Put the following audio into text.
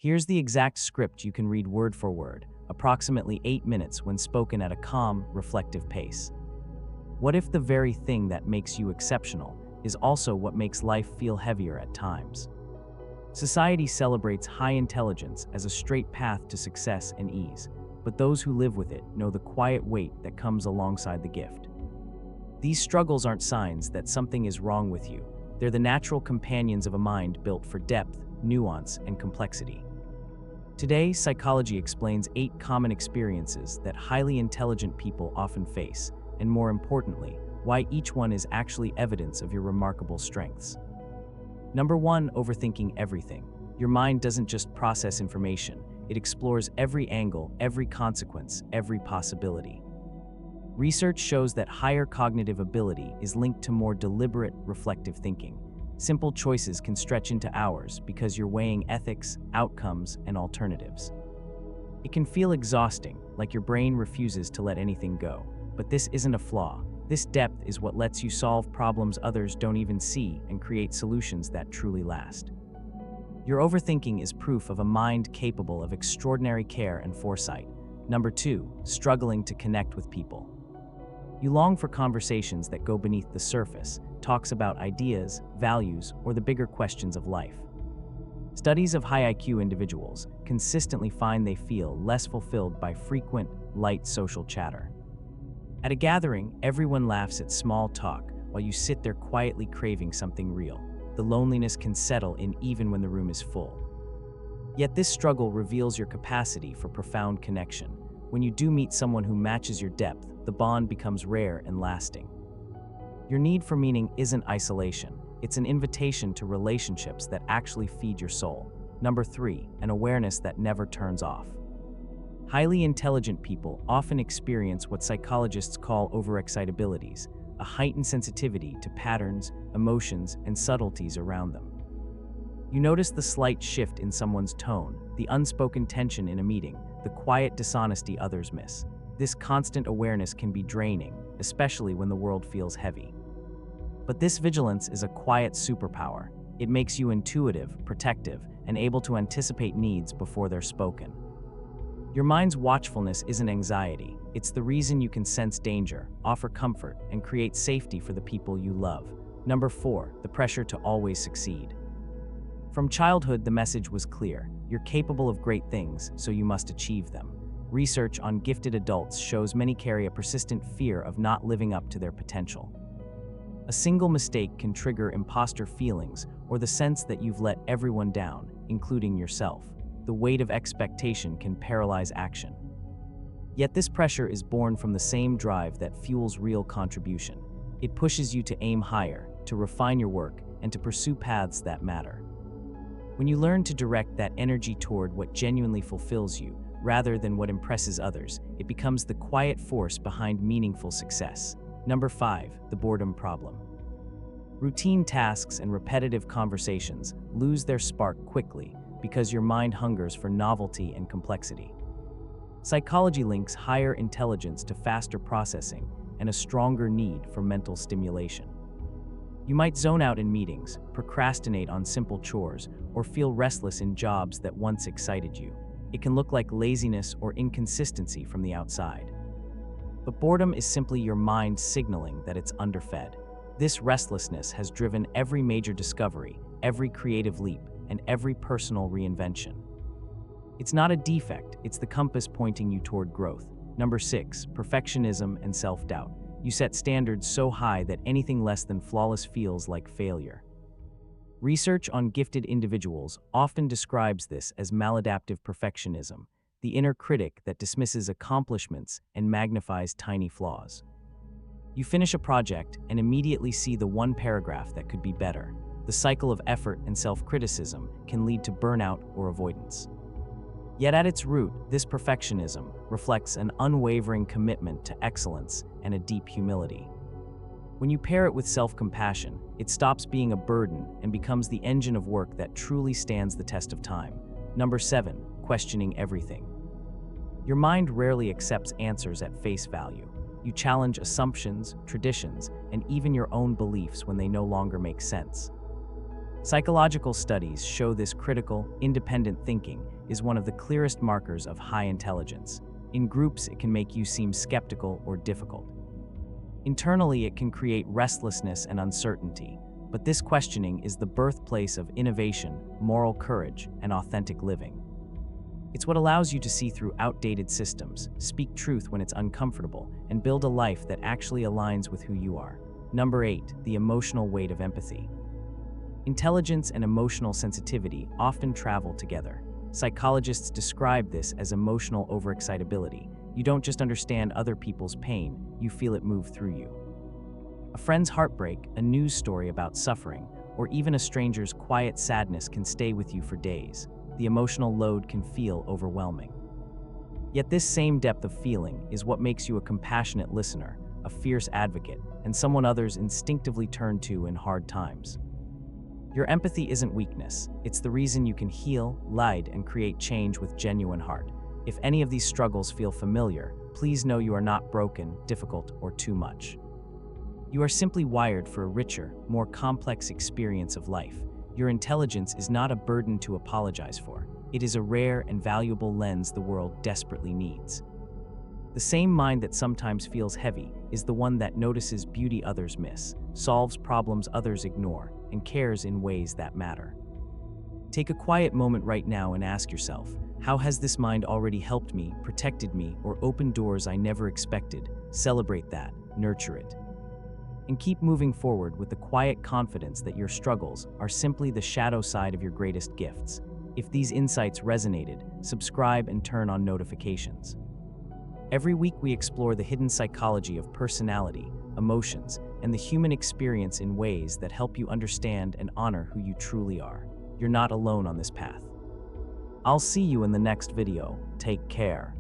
Here's the exact script you can read word for word, approximately 8 minutes when spoken at a calm, reflective pace. What if the very thing that makes you exceptional is also what makes life feel heavier at times? Society celebrates high intelligence as a straight path to success and ease, but those who live with it know the quiet weight that comes alongside the gift. These struggles aren't signs that something is wrong with you. They're the natural companions of a mind built for depth, nuance, and complexity. Today, psychology explains 8 common experiences that highly intelligent people often face, and more importantly, why each one is actually evidence of your remarkable strengths. Number 1, overthinking everything. Your mind doesn't just process information, it explores every angle, every consequence, every possibility. Research shows that higher cognitive ability is linked to more deliberate, reflective thinking. Simple choices can stretch into hours because you're weighing ethics, outcomes, and alternatives. It can feel exhausting, like your brain refuses to let anything go. But this isn't a flaw. This depth is what lets you solve problems others don't even see and create solutions that truly last. Your overthinking is proof of a mind capable of extraordinary care and foresight. Number 2, struggling to connect with people. You long for conversations that go beneath the surface, talks about ideas, values, or the bigger questions of life. Studies of high IQ individuals consistently find they feel less fulfilled by frequent, light social chatter. At a gathering, everyone laughs at small talk while you sit there quietly craving something real. The loneliness can settle in even when the room is full. Yet this struggle reveals your capacity for profound connection. When you do meet someone who matches your depth, the bond becomes rare and lasting. Your need for meaning isn't isolation. It's an invitation to relationships that actually feed your soul. Number 3, an awareness that never turns off. Highly intelligent people often experience what psychologists call overexcitabilities, a heightened sensitivity to patterns, emotions, and subtleties around them. You notice the slight shift in someone's tone, the unspoken tension in a meeting, the quiet dishonesty others miss. This constant awareness can be draining, especially when the world feels heavy. But this vigilance is a quiet superpower. It makes you intuitive, protective, and able to anticipate needs before they're spoken. Your mind's watchfulness isn't anxiety. It's the reason you can sense danger, offer comfort, and create safety for the people you love. Number 4, the pressure to always succeed. From childhood, the message was clear. You're capable of great things, so you must achieve them. Research on gifted adults shows many carry a persistent fear of not living up to their potential. A single mistake can trigger imposter feelings or the sense that you've let everyone down, including yourself. The weight of expectation can paralyze action. Yet this pressure is born from the same drive that fuels real contribution. It pushes you to aim higher, to refine your work, and to pursue paths that matter. When you learn to direct that energy toward what genuinely fulfills you, rather than what impresses others, it becomes the quiet force behind meaningful success. Number 5, the boredom problem. Routine tasks and repetitive conversations lose their spark quickly because your mind hungers for novelty and complexity. Psychology links higher intelligence to faster processing and a stronger need for mental stimulation. You might zone out in meetings, procrastinate on simple chores, or feel restless in jobs that once excited you. It can look like laziness or inconsistency from the outside. But boredom is simply your mind signaling that it's underfed. This restlessness has driven every major discovery, every creative leap, and every personal reinvention. It's not a defect, it's the compass pointing you toward growth. Number 6, perfectionism and self-doubt. You set standards so high that anything less than flawless feels like failure. Research on gifted individuals often describes this as maladaptive perfectionism, the inner critic that dismisses accomplishments and magnifies tiny flaws. You finish a project and immediately see the one paragraph that could be better. The cycle of effort and self-criticism can lead to burnout or avoidance. Yet at its root, this perfectionism reflects an unwavering commitment to excellence and a deep humility. When you pair it with self-compassion, it stops being a burden and becomes the engine of work that truly stands the test of time. Number 7, questioning everything. Your mind rarely accepts answers at face value. You challenge assumptions, traditions, and even your own beliefs when they no longer make sense. Psychological studies show this critical, independent thinking is one of the clearest markers of high intelligence. In groups, it can make you seem skeptical or difficult. Internally, it can create restlessness and uncertainty, but this questioning is the birthplace of innovation, moral courage, and authentic living. It's what allows you to see through outdated systems, speak truth when it's uncomfortable, and build a life that actually aligns with who you are. Number 8, the emotional weight of empathy. Intelligence and emotional sensitivity often travel together. Psychologists describe this as emotional overexcitability. You don't just understand other people's pain, you feel it move through you. A friend's heartbreak, a news story about suffering, or even a stranger's quiet sadness can stay with you for days. The emotional load can feel overwhelming. Yet this same depth of feeling is what makes you a compassionate listener, a fierce advocate, and someone others instinctively turn to in hard times. Your empathy isn't weakness. It's the reason you can heal, lead, and create change with genuine heart. If any of these struggles feel familiar, please know you are not broken, difficult, or too much. You are simply wired for a richer, more complex experience of life. Your intelligence is not a burden to apologize for. It is a rare and valuable lens the world desperately needs. The same mind that sometimes feels heavy is the one that notices beauty others miss, solves problems others ignore, and cares in ways that matter. Take a quiet moment right now and ask yourself, how has this mind already helped me, protected me, or opened doors I never expected? Celebrate that, nurture it. And keep moving forward with the quiet confidence that your struggles are simply the shadow side of your greatest gifts. If these insights resonated, subscribe and turn on notifications. Every week we explore the hidden psychology of personality, emotions, and the human experience in ways that help you understand and honor who you truly are. You're not alone on this path. I'll see you in the next video. Take care.